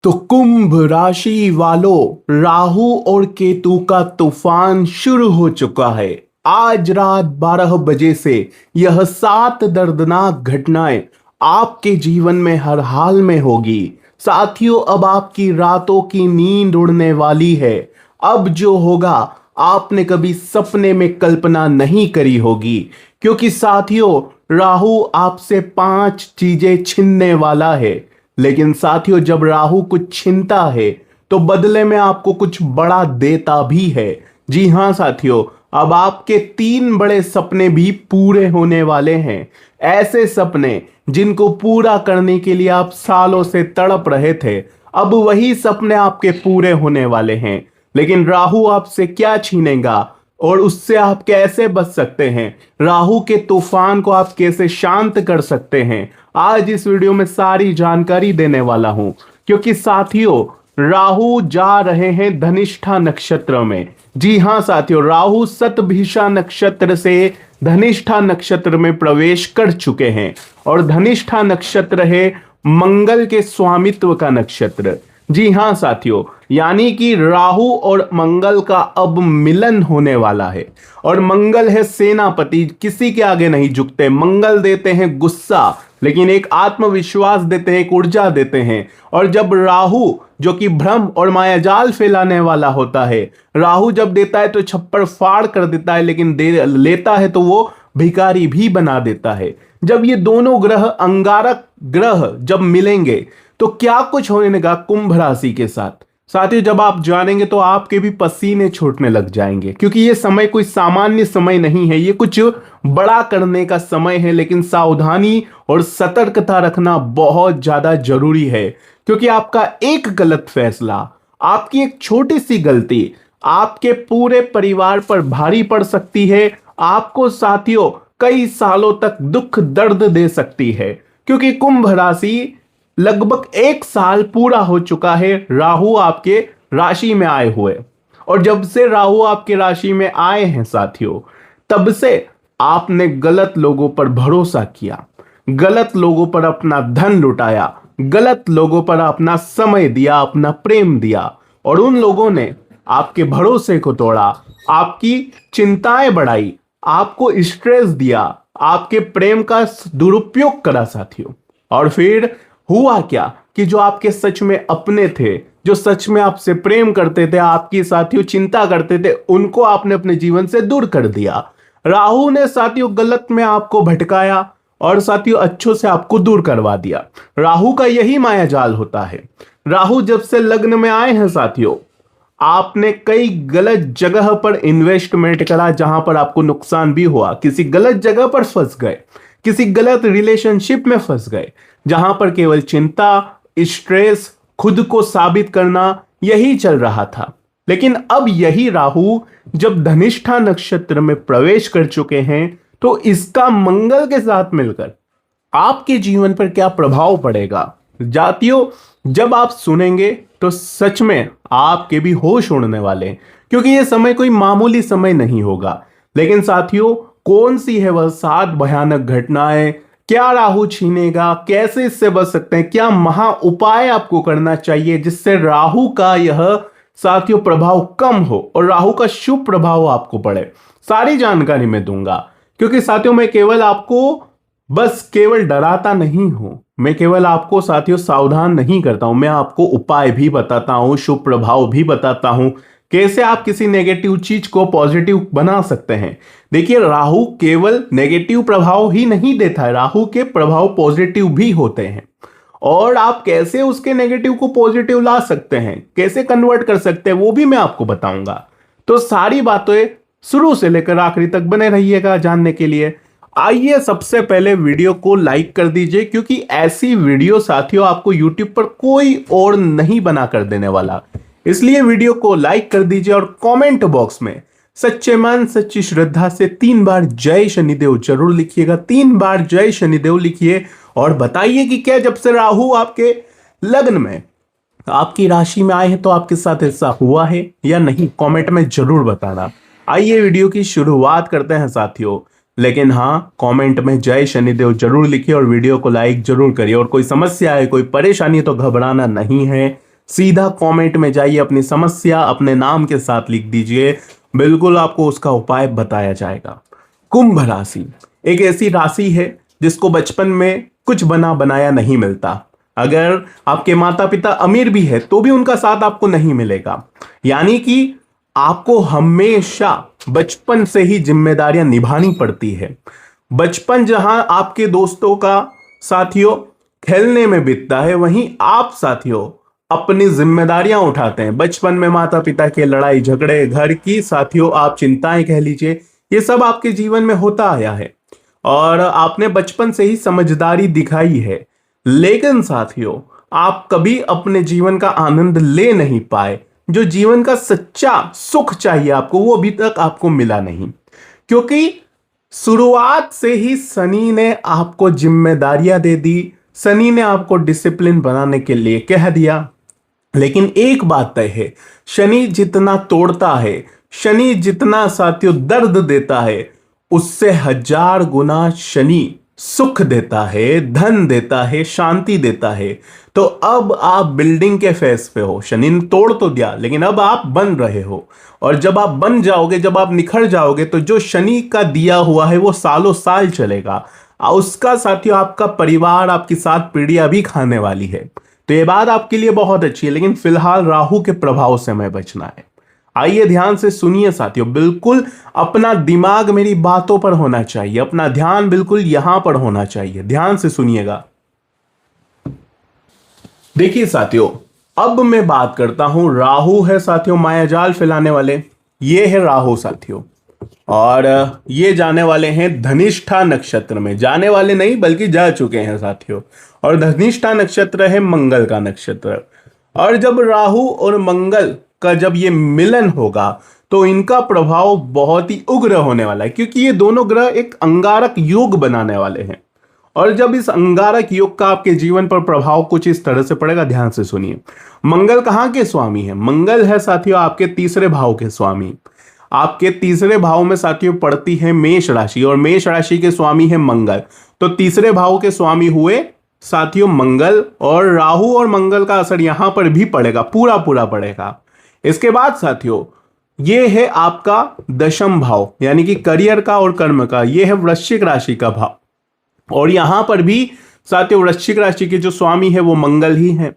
तो कुंभ राशि वालों, राहु और केतु का तूफान शुरू हो चुका है। आज रात 12 बजे से यह 7 दर्दनाक घटनाएं आपके जीवन में हर हाल में होगी। साथियों, अब आपकी रातों की नींद उड़ने वाली है। अब जो होगा आपने कभी सपने में कल्पना नहीं करी होगी, क्योंकि साथियों राहु आपसे 5 चीजें छीनने वाला है। लेकिन साथियों, जब राहु कुछ छीनता है तो बदले में आपको कुछ बड़ा देता भी है। जी हां साथियों, अब आपके 3 बड़े सपने भी पूरे होने वाले हैं। ऐसे सपने जिनको पूरा करने के लिए आप सालों से तड़प रहे थे, अब वही सपने आपके पूरे होने वाले हैं। लेकिन राहु आपसे क्या छीनेगा और उससे आप कैसे बच सकते हैं, राहु के तूफान को आप कैसे शांत कर सकते हैं, आज इस वीडियो में सारी जानकारी देने वाला हूं। क्योंकि साथियों, राहु जा रहे हैं धनिष्ठा नक्षत्र में। जी हां साथियों, राहु शतभिषा नक्षत्र से धनिष्ठा नक्षत्र में प्रवेश कर चुके हैं। और धनिष्ठा नक्षत्र है मंगल के स्वामित्व का नक्षत्र। जी हां साथियों, यानी कि राहु और मंगल का अब मिलन होने वाला है। और मंगल है सेनापति, किसी के आगे नहीं झुकते। मंगल देते हैं गुस्सा, लेकिन एक आत्मविश्वास देते हैं, एक ऊर्जा देते हैं। और जब राहु, जो कि भ्रम और मायाजाल फैलाने वाला होता है, राहु जब देता है तो छप्पर फाड़ कर देता है, लेकिन दे लेता है तो वो भिखारी भी बना देता है। जब ये दोनों ग्रह, अंगारक ग्रह जब मिलेंगे तो क्या कुछ होनेगा कुंभ राशि के साथ। साथियों, जब आप जानेंगे तो आपके भी पसीने छूटने लग जाएंगे, क्योंकि ये समय कोई सामान्य समय नहीं है, ये कुछ बड़ा करने का समय है। लेकिन सावधानी और सतर्कता रखना बहुत ज्यादा जरूरी है, क्योंकि आपका एक गलत फैसला, आपकी एक छोटी सी गलती आपके पूरे परिवार पर भारी पड़ सकती है। आपको साथियों कई सालों तक दुख दर्द दे सकती है, क्योंकि कुंभ राशि लगभग 1 साल पूरा हो चुका है राहु आपके राशि में आए हुए। और जब से राहु आपके राशि में आए हैं साथियों, तब से आपने गलत लोगों पर भरोसा किया, गलत लोगों पर अपना धन लुटाया, गलत लोगों पर अपना समय दिया, अपना प्रेम दिया। और उन लोगों ने आपके भरोसे को तोड़ा, आपकी चिंताएं बढ़ाई, आपको स्ट्रेस दिया, आपके प्रेम का दुरुपयोग करा साथियों। और फिर हुआ क्या कि जो आपके सच में अपने थे, जो सच में आपसे प्रेम करते थे, आपकी साथियों चिंता करते थे, उनको आपने अपने जीवन से दूर कर दिया। राहु ने साथियों गलत में आपको भटकाया और साथियों अच्छों से आपको दूर करवा दिया। राहु का यही माया जाल होता है। राहु जब से लग्न में आए हैं साथियों, आपने कई गलत जगह पर इन्वेस्टमेंट करा, जहां पर आपको नुकसान भी हुआ। किसी गलत जगह पर फंस गए, किसी गलत रिलेशनशिप में फंस गए, जहां पर केवल चिंता, स्ट्रेस, खुद को साबित करना यही चल रहा था। लेकिन अब यही राहु जब धनिष्ठा नक्षत्र में प्रवेश कर चुके हैं, तो इसका मंगल के साथ मिलकर आपके जीवन पर क्या प्रभाव पड़ेगा, जातियों, जब आप सुनेंगे तो सच में आपके भी होश उड़ने वाले हैं। क्योंकि यह समय कोई मामूली समय नहीं होगा। लेकिन साथियों, कौन सी है वह 7 भयानक घटनाएं, क्या राहु छीनेगा, कैसे इससे बच सकते हैं, क्या महा उपाय आपको करना चाहिए जिससे राहु का यह साथियों प्रभाव कम हो और राहु का शुभ प्रभाव आपको पड़े, सारी जानकारी मैं दूंगा। क्योंकि साथियों, मैं केवल आपको बस केवल डराता नहीं हूं, मैं केवल आपको साथियों सावधान नहीं करता हूं, मैं आपको उपाय भी बताता हूं, शुभ प्रभाव भी बताता हूं, कैसे आप किसी नेगेटिव चीज को पॉजिटिव बना सकते हैं। देखिए, राहु केवल नेगेटिव प्रभाव ही नहीं देता है, राहु के प्रभाव पॉजिटिव भी होते हैं। और आप कैसे उसके नेगेटिव को पॉजिटिव ला सकते हैं, कैसे कन्वर्ट कर सकते हैं, वो भी मैं आपको बताऊंगा। तो सारी बातें शुरू से लेकर आखिरी तक बने रहिएगा जानने के लिए। आइए सबसे पहले वीडियो को लाइक कर दीजिए, क्योंकि ऐसी वीडियो साथियों आपको यूट्यूब पर कोई और नहीं बना कर देने वाला। इसलिए वीडियो को लाइक कर दीजिए और कमेंट बॉक्स में सच्चे मन सच्ची श्रद्धा से 3 बार जय शनिदेव जरूर लिखिएगा। 3 बार जय शनिदेव लिखिए और बताइए कि क्या जब से राहु आपके लग्न में, आपकी राशि में आए हैं, तो आपके साथ ऐसा हुआ है या नहीं, कमेंट में जरूर बताना। आइए वीडियो की शुरुआत करते हैं साथियों। लेकिन हाँ, कमेंट में जय शनिदेव जरूर लिखिए और वीडियो को लाइक जरूर करिए। और कोई समस्या है, कोई परेशानी है तो घबराना नहीं है, सीधा कमेंट में जाइए, अपनी समस्या अपने नाम के साथ लिख दीजिए, बिल्कुल आपको उसका उपाय बताया जाएगा। कुंभ राशि एक ऐसी राशि है जिसको बचपन में कुछ बना बनाया नहीं मिलता। अगर आपके माता पिता अमीर भी है तो भी उनका साथ आपको नहीं मिलेगा। यानी कि आपको हमेशा बचपन से ही जिम्मेदारियां निभानी पड़ती है। बचपन जहां आपके दोस्तों का साथियों खेलने में बीतता है, वहीं आप साथियों अपनी जिम्मेदारियां उठाते हैं। बचपन में माता पिता के लड़ाई झगड़े, घर की साथियों आप चिंताएं कह लीजिए, ये सब आपके जीवन में होता आया है और आपने बचपन से ही समझदारी दिखाई है। लेकिन साथियों आप कभी अपने जीवन का आनंद ले नहीं पाए। जो जीवन का सच्चा सुख चाहिए आपको, वो अभी तक आपको मिला नहीं, क्योंकि शुरुआत से ही शनि ने आपको जिम्मेदारियां दे दी। शनि ने आपको डिसिप्लिन बनाने के लिए कह दिया। लेकिन एक बात तय है, शनि जितना तोड़ता है, शनि जितना साथियों दर्द देता है, उससे 1000 गुना शनि सुख देता है, धन देता है, शांति देता है। तो अब आप बिल्डिंग के फेस पे हो। शनि ने तोड़ तो दिया, लेकिन अब आप बन रहे हो। और जब आप बन जाओगे, जब आप निखर जाओगे, तो जो शनि का दिया हुआ है वो सालों साल चलेगा। उसका साथियों आपका परिवार, आपकी 7 पीढ़ियां भी खाने वाली है। तो ये बात आपके लिए बहुत अच्छी है, लेकिन फिलहाल राहु के प्रभाव से हमें बचना है। आइए ध्यान से सुनिए साथियों, बिल्कुल अपना दिमाग मेरी बातों पर होना चाहिए, अपना ध्यान बिल्कुल यहां पर होना चाहिए। ध्यान से सुनिएगा। देखिए साथियों, अब मैं बात करता हूं, राहु है साथियों मायाजाल फैलाने वाले। ये है राहु साथियों, और ये जाने वाले हैं धनिष्ठा नक्षत्र में। जाने वाले नहीं बल्कि जा चुके हैं साथियों। और धनिष्ठा नक्षत्र है मंगल का नक्षत्र। और जब राहु और मंगल का जब ये मिलन होगा तो इनका प्रभाव बहुत ही उग्र होने वाला है, क्योंकि ये दोनों ग्रह एक अंगारक योग बनाने वाले हैं। और जब इस अंगारक योग का आपके जीवन पर प्रभाव कुछ इस तरह से पड़ेगा, ध्यान से सुनिए। मंगल कहां के स्वामी है? मंगल है साथियों आपके तीसरे भाव के स्वामी। आपके तीसरे भाव में साथियों पड़ती है मेष राशि, और मेष राशि के स्वामी है मंगल। तो तीसरे भाव के स्वामी हुए साथियों मंगल, और राहु और मंगल का असर यहां पर भी पड़ेगा, पूरा पूरा पड़ेगा। इसके बाद साथियों ये है आपका दशम भाव, यानी कि करियर का और कर्म का। ये है वृश्चिक राशि का भाव, और यहां पर भी साथियों वृश्चिक राशि के जो स्वामी है वो मंगल ही है।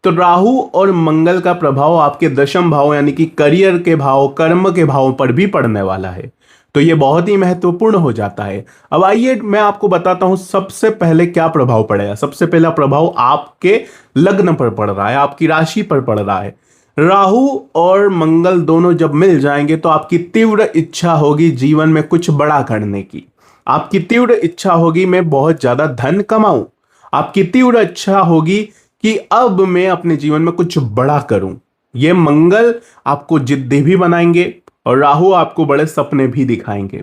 तो राहु और मंगल का प्रभाव आपके दशम भाव यानी कि करियर के भाव, कर्म के भाव पर भी पड़ने वाला है। तो ये बहुत ही महत्वपूर्ण हो जाता है। अब आइए मैं आपको बताता हूं सबसे पहले क्या प्रभाव पड़ेगा। सबसे पहला प्रभाव आपके लग्न पर पड़ रहा है, आपकी राशि पर पड़ रहा है। राहु और मंगल दोनों जब मिल जाएंगे तो आपकी तीव्र इच्छा होगी जीवन में कुछ बड़ा करने की। आपकी तीव्र इच्छा होगी मैं बहुत ज्यादा धन कमाऊं। आपकी तीव्र इच्छा होगी कि अब मैं अपने जीवन में कुछ बड़ा करूं। ये मंगल आपको जिद्दी भी बनाएंगे और राहु आपको बड़े सपने भी दिखाएंगे।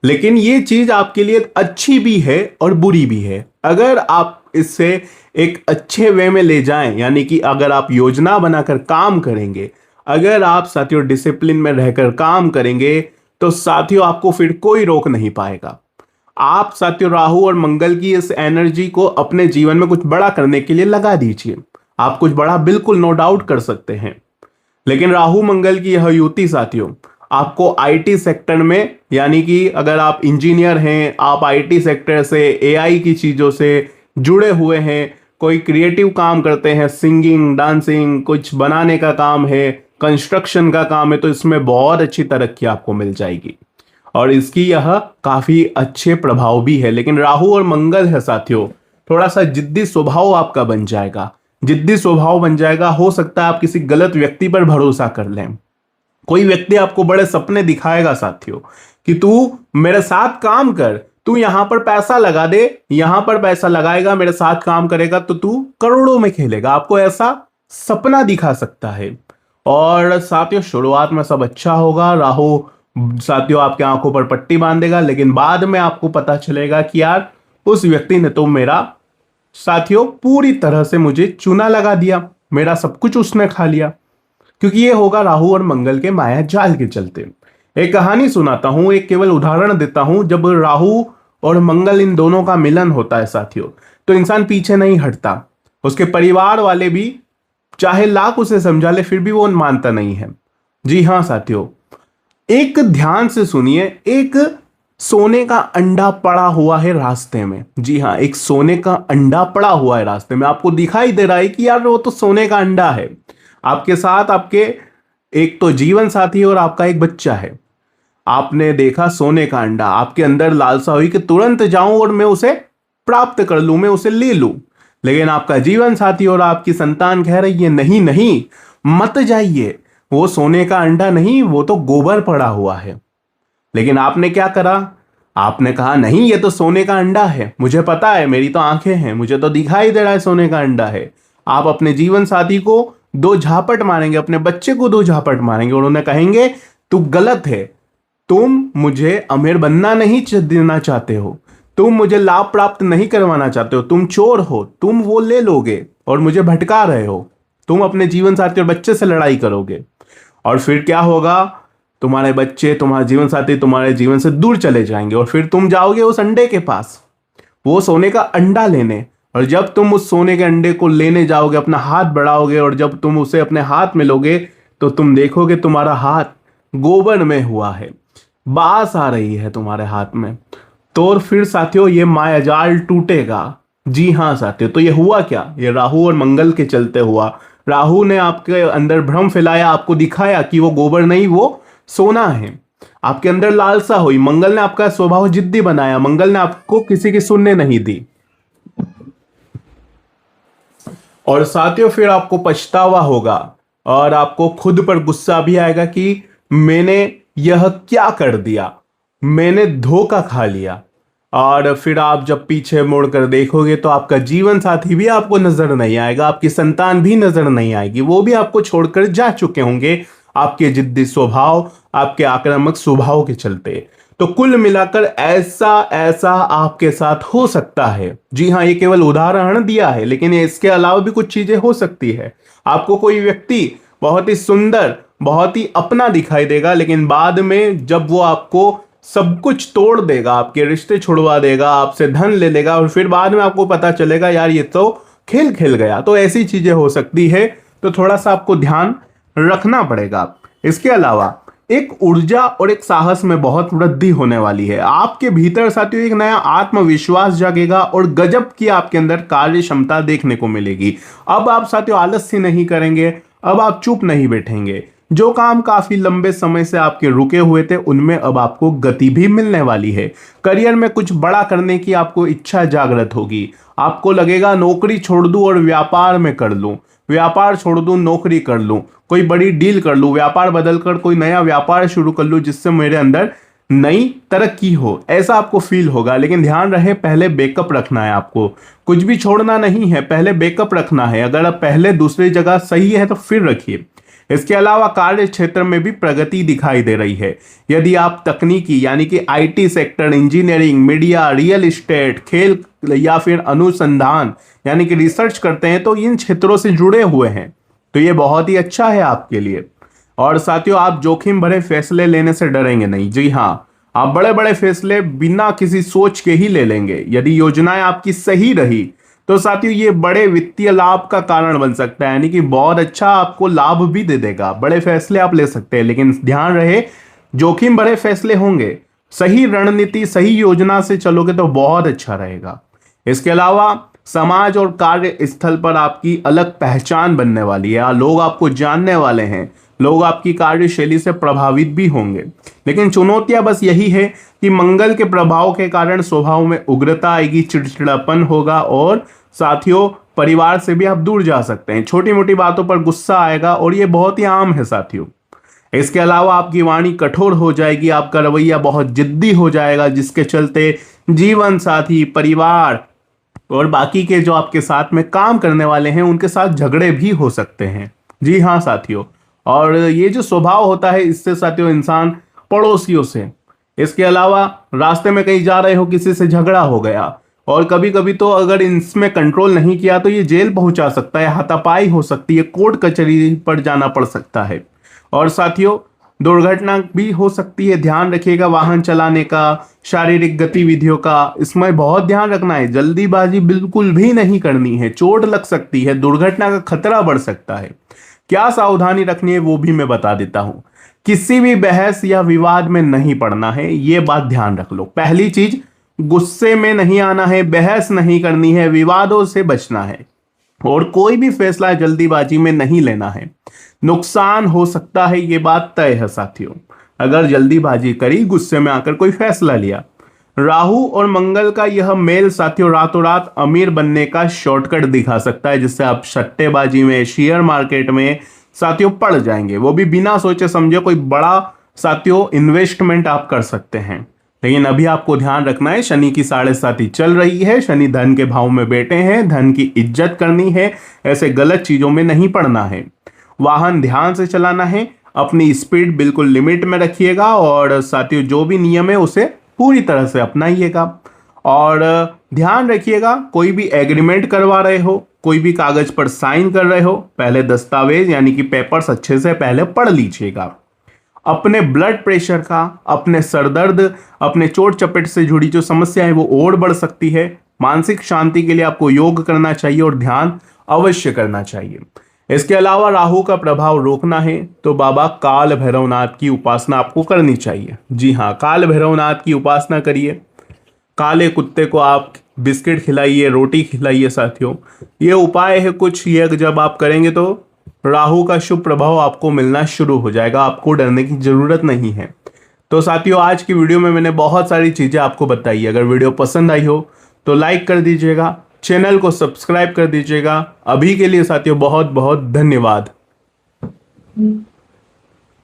लेकिन ये चीज आपके लिए अच्छी भी है और बुरी भी है। अगर आप इससे एक अच्छे वे में ले जाएं, यानी कि अगर आप योजना बनाकर काम करेंगे, अगर आप साथियों डिसिप्लिन में रहकर काम करेंगे, तो साथियों आपको फिर कोई रोक नहीं पाएगा। आप साथियों राहु और मंगल की इस एनर्जी को अपने जीवन में कुछ बड़ा करने के लिए लगा दीजिए। आप कुछ बड़ा बिल्कुल नो डाउट कर सकते हैं। लेकिन राहु मंगल की यह युति साथियों आपको आईटी सेक्टर में, यानी कि अगर आप इंजीनियर हैं, आप आईटी सेक्टर से, एआई की चीजों से जुड़े हुए हैं, कोई क्रिएटिव काम करते हैं, सिंगिंग, डांसिंग, कुछ बनाने का काम है, कंस्ट्रक्शन का काम है, तो इसमें बहुत अच्छी तरक्की आपको मिल जाएगी और इसकी यह काफी अच्छे प्रभाव भी है। लेकिन राहु और मंगल है साथियों, थोड़ा सा जिद्दी स्वभाव आपका बन जाएगा। जिद्दी स्वभाव बन जाएगा, हो सकता है आप किसी गलत व्यक्ति पर भरोसा कर लें। कोई व्यक्ति आपको बड़े सपने दिखाएगा साथियों कि तू मेरे साथ काम कर, तू यहां पर पैसा लगा दे, यहां पर पैसा लगाएगा, मेरे साथ काम करेगा तो तू करोड़ों में खेलेगा। आपको ऐसा सपना दिखा सकता है। और साथियों शुरुआत में सब अच्छा होगा, राहु साथियों आपके आंखों पर पट्टी बांधेगा, लेकिन बाद में आपको पता चलेगा कि यार उस व्यक्ति ने तो मेरा साथियों पूरी तरह से मुझे चूना लगा दिया, मेरा सब कुछ उसने खा लिया। क्योंकि ये होगा राहु और मंगल के माया जाल के चलते। एक कहानी सुनाता हूं, एक केवल उदाहरण देता हूं। जब राहु और मंगल इन दोनों का मिलन होता है साथियों, तो इंसान पीछे नहीं हटता। उसके परिवार वाले भी चाहे लाख उसे समझा ले फिर भी वो मानता नहीं है। जी हाँ साथियों, एक ध्यान से सुनिए, एक सोने का अंडा पड़ा हुआ है रास्ते में। जी हाँ, एक सोने का अंडा पड़ा हुआ है रास्ते में। आपको दिखाई दे रहा है कि यार वो तो सोने का अंडा है। आपके साथ आपके एक तो जीवन साथी और आपका एक बच्चा है। आपने देखा सोने का अंडा, आपके अंदर लालसा हुई कि तुरंत जाऊं और मैं उसे प्राप्त कर लूं, मैं उसे ले लूं। लेकिन आपका जीवन साथी और आपकी संतान कह रही है नहीं नहीं, मत जाइए, वो सोने का अंडा नहीं, वो तो गोबर पड़ा हुआ है। लेकिन आपने क्या करा? आपने कहा नहीं, ये तो सोने का अंडा है, मुझे पता है, मेरी तो आंखें हैं, मुझे तो दिखाई दे रहा है सोने का अंडा है। आप अपने जीवन साथी को दो झापट मारेंगे, अपने बच्चे को दो झापट मारेंगे और उन्हें कहेंगे तू गलत है, तुम मुझे अमीर बनना नहीं देना चाहते हो, तुम मुझे लाभ प्राप्त नहीं करवाना चाहते हो, तुम चोर हो, तुम वो ले लोगे और मुझे भटका रहे हो, तुम अपने जीवन साथी और बच्चे से लड़ाई करोगे। और फिर क्या होगा? तुम्हारे बच्चे, तुम्हारा जीवन साथी तुम्हारे जीवन से दूर चले जाएंगे और फिर तुम जाओगे उस अंडे के पास, वो सोने का अंडा लेने। और जब तुम उस सोने के अंडे को लेने जाओगे, अपना हाथ बढ़ाओगे और जब तुम उसे अपने हाथ में लोगे तो तुम देखोगे तुम्हारा हाथ गोबर में हुआ है, बास आ रही है तुम्हारे हाथ में। तो फिर साथियों ये मायाजाल टूटेगा। जी हाँ साथियों, तो ये हुआ क्या? ये राहु और मंगल के चलते हुआ। राहु ने आपके अंदर भ्रम फैलाया, आपको दिखाया कि वो गोबर नहीं, वो सोना है। आपके अंदर लालसा हुई। मंगल ने आपका स्वभाव जिद्दी बनाया, मंगल ने आपको किसी की सुनने नहीं दी। और साथियों फिर आपको पछतावा होगा और आपको खुद पर गुस्सा भी आएगा कि मैंने यह क्या कर दिया, मैंने धोखा खा लिया। और फिर आप जब पीछे मुड़कर देखोगे तो आपका जीवन साथी भी आपको नजर नहीं आएगा, आपकी संतान भी नजर नहीं आएगी, वो भी आपको छोड़कर जा चुके होंगे आपके जिद्दी स्वभाव, आपके आक्रामक स्वभाव के चलते। तो कुल मिलाकर ऐसा ऐसा आपके साथ हो सकता है। जी हाँ, ये केवल उदाहरण दिया है, लेकिन इसके अलावा भी कुछ चीजें हो सकती है। आपको कोई व्यक्ति बहुत ही सुंदर, बहुत ही अपना दिखाई देगा, लेकिन बाद में जब वो आपको सब कुछ तोड़ देगा, आपके रिश्ते छुड़वा देगा, आपसे धन ले लेगा और फिर बाद में आपको पता चलेगा यार ये तो खेल खेल गया। तो ऐसी चीजें हो सकती है, तो थोड़ा सा आपको ध्यान रखना पड़ेगा। इसके अलावा एक ऊर्जा और एक साहस में बहुत वृद्धि होने वाली है। आपके भीतर साथियों एक नया आत्मविश्वास जागेगा और गजब की आपके अंदर कार्य क्षमता देखने को मिलेगी। अब आप साथियों आलस्य नहीं करेंगे, अब आप चुप नहीं बैठेंगे। जो काम काफी लंबे समय से आपके रुके हुए थे उनमें अब आपको गति भी मिलने वाली है। करियर में कुछ बड़ा करने की आपको इच्छा जागृत होगी। आपको लगेगा नौकरी छोड़ दूं और व्यापार में कर लूं, व्यापार छोड़ दूं नौकरी कर लूं, कोई बड़ी डील कर लूं, व्यापार बदलकर कोई नया व्यापार शुरू कर लूं जिससे मेरे अंदर नई तरक्की हो, ऐसा आपको फील होगा। लेकिन ध्यान रहे पहले बैकअप रखना है, आपको कुछ भी छोड़ना नहीं है, पहले बैकअप रखना है। अगर आप पहले दूसरी जगह सही है तो फिर रखिए। इसके अलावा कार्य क्षेत्र में भी प्रगति दिखाई दे रही है। यदि आप तकनीकी यानी कि IT sector, engineering, media, real estate, खेल या फिर अनुसंधान यानी कि रिसर्च करते हैं तो इन क्षेत्रों से जुड़े हुए हैं तो ये बहुत ही अच्छा है आपके लिए। और साथियों आप जोखिम भरे फैसले लेने से डरेंगे नहीं। जी हाँ, आप बड़े बड़े फैसले बिना किसी सोच के ही ले लेंगे। यदि योजनाएं आपकी सही रही तो साथियों ये बड़े वित्तीय लाभ का कारण बन सकता है, यानी कि बहुत अच्छा आपको लाभ भी दे देगा। बड़े फैसले आप ले सकते हैं, लेकिन ध्यान रहे जोखिम भरे फैसले होंगे। सही रणनीति, सही योजना से चलोगे तो बहुत अच्छा रहेगा। इसके अलावा समाज और कार्य स्थल पर आपकी अलग पहचान बनने वाली है। लोग आपको जानने वाले हैं, लोग आपकी कार्यशैली से प्रभावित भी होंगे। लेकिन चुनौतियां बस यही है कि मंगल के प्रभाव के कारण स्वभाव में उग्रता आएगी, चिड़चिड़ापन होगा और साथियों परिवार से भी आप दूर जा सकते हैं। छोटी मोटी बातों पर गुस्सा आएगा और ये बहुत ही आम है साथियों। इसके अलावा आपकी वाणी कठोर हो जाएगी, आपका रवैया बहुत जिद्दी हो जाएगा, जिसके चलते जीवन साथी, परिवार और बाकी के जो आपके साथ में काम करने वाले हैं उनके साथ झगड़े भी हो सकते हैं। जी हाँ साथियों, और ये जो स्वभाव होता है इससे साथियों इंसान पड़ोसियों से, इसके अलावा रास्ते में कहीं जा रहे हो किसी से झगड़ा हो गया और कभी कभी तो अगर इसमें कंट्रोल नहीं किया तो ये जेल पहुंचा सकता है, हाथापाई हो सकती है, कोर्ट कचहरी पर जाना पड़ सकता है। और साथियों दुर्घटना भी हो सकती है, ध्यान रखिएगा वाहन चलाने का, शारीरिक गतिविधियों का, इसमें बहुत ध्यान रखना है। जल्दीबाजी बिल्कुल भी नहीं करनी है, चोट लग सकती है, दुर्घटना का खतरा बढ़ सकता है। क्या सावधानी रखनी है वो भी मैं बता देता हूं। किसी भी बहस या विवाद में नहीं पड़ना है, ये बात ध्यान रख लो। पहली चीज, गुस्से में नहीं आना है, बहस नहीं करनी है, विवादों से बचना है और कोई भी फैसला जल्दीबाजी में नहीं लेना है। नुकसान हो सकता है, ये बात तय है साथियों, अगर जल्दीबाजी करी, गुस्से में आकर कोई फैसला लिया। राहु और मंगल का यह मेल साथियों रातों रात अमीर बनने का शॉर्टकट दिखा सकता है, जिससे आप सट्टेबाजी में, शेयर मार्केट में साथियों पड़ जाएंगे, वो भी बिना सोचे समझे। कोई बड़ा साथियों इन्वेस्टमेंट आप कर सकते हैं। लेकिन अभी आपको ध्यान रखना है, शनि की 7.5 चल रही है, शनि धन के भाव में बैठे हैं, धन की इज्जत करनी है, ऐसे गलत चीजों में नहीं पड़ना है। वाहन ध्यान से चलाना है, अपनी स्पीड बिल्कुल लिमिट में रखिएगा और साथियों जो भी नियम है उसे पूरी तरह से अपनाइएगा। और ध्यान रखिएगा, कोई भी एग्रीमेंट करवा रहे हो, कोई भी कागज पर साइन कर रहे हो, पहले दस्तावेज यानी कि पेपर्स अच्छे से पहले पढ़ लीजिएगा। अपने ब्लड प्रेशर का, अपने सरदर्द, अपने चोट चपेट से जुड़ी जो समस्या है वो और बढ़ सकती है। मानसिक शांति के लिए आपको योग करना चाहिए और ध्यान अवश्य करना चाहिए। इसके अलावा राहु का प्रभाव रोकना है तो बाबा काल भैरवनाथ की उपासना आपको करनी चाहिए। जी हाँ, काल भैरवनाथ की उपासना करिए, काले कुत्ते को आप बिस्किट खिलाइए, रोटी खिलाइए साथियों। ये उपाय है कुछ, ये जब आप करेंगे तो राहु का शुभ प्रभाव आपको मिलना शुरू हो जाएगा, आपको डरने की जरूरत नहीं है। तो साथियों आज की वीडियो में मैंने बहुत सारी चीजें आपको बताई। अगर वीडियो पसंद आई हो तो लाइक कर दीजिएगा, चैनल को सब्सक्राइब कर दीजिएगा। अभी के लिए साथियों बहुत बहुत धन्यवाद।